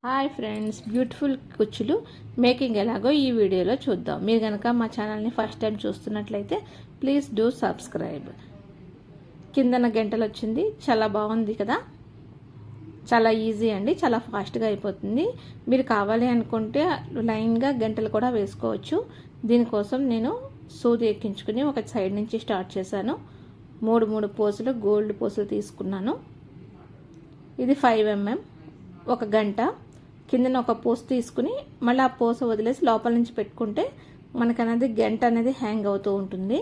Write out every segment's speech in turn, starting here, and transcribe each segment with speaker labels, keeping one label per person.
Speaker 1: Hi friends, beautiful కుచ్చులు making ఎలాగో ఈ వీడియోలో చూద్దాం. మీరు కనుక మా ఛానల్ని ఫస్ట్ టైం చూస్తున్నట్లయితే ప్లీజ్ డూ సబ్స్క్రైబ్. కిందన గంటలు వచ్చింది, చాలా బాగుంది కదా. చాలా ఈజీ అండి, చాలా ఫాస్ట్గా అయిపోతుంది. మీరు కావాలి అనుకుంటే లైన్గా గంటలు కూడా వేసుకోవచ్చు. దీనికోసం నేను సూది ఎక్కించుకుని ఒక సైడ్ నుంచి స్టార్ట్ చేశాను. మూడు పూసలు గోల్డ్ పూసలు తీసుకున్నాను. ఇది 5 mm. ఒక గంట కిందన ఒక పూస తీసుకుని మళ్ళీ ఆ పూస వదిలేసి లోపల నుంచి పెట్టుకుంటే మనకనేది గంట అనేది హ్యాంగ్ అవుతూ ఉంటుంది.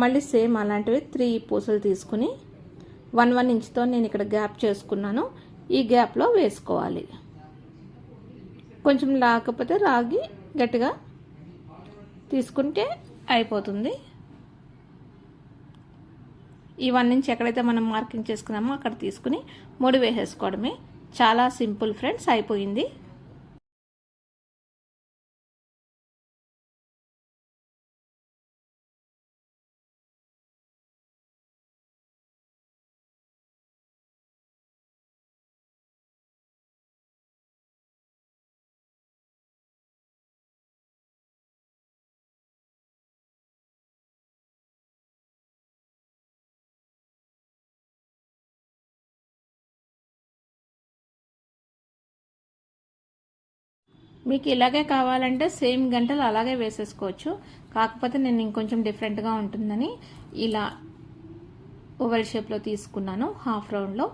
Speaker 1: మళ్ళీ సేమ్ అలాంటివి 3 పూసలు తీసుకుని 1 ఇంచ్తో నేను ఇక్కడ గ్యాప్ చేసుకున్నాను. ఈ గ్యాప్లో వేసుకోవాలి. కొంచెం లేకపోతే రాగి గట్టిగా తీసుకుంటే అయిపోతుంది. ఈ 1 ఇంచ్ ఎక్కడైతే మనం మార్కింగ్ చేసుకున్నామో అక్కడ తీసుకుని ముడి వేసేసుకోవడమే. చాలా సింపుల్ ఫ్రెండ్స్, అయిపోయింది. మీకు ఇలాగే కావాలంటే సేమ్ గంటలు అలాగే వేసేసుకోవచ్చు. కాకపోతే నేను ఇంకొంచెం డిఫరెంట్గా ఉంటుందని ఇలా ఓవల్ షేప్లో తీసుకున్నాను. హాఫ్ రౌండ్లో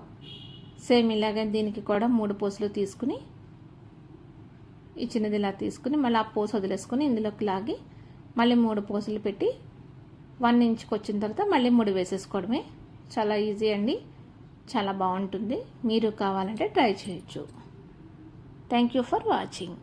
Speaker 1: సేమ్ ఇలాగే దీనికి కూడా 3 పూసలు తీసుకుని ఈ చిన్నది ఇలా తీసుకుని మళ్ళీ ఆ పూస వదిలేసుకుని ఇందులోకి లాగి మళ్ళీ 3 పూసలు పెట్టి 1 ఇంచ్కి వచ్చిన తర్వాత మళ్ళీ ముడి వేసేసుకోవడమే. చాలా ఈజీ అండి, చాలా బాగుంటుంది. మీరు కావాలంటే ట్రై చేయొచ్చు. Thank you for watching.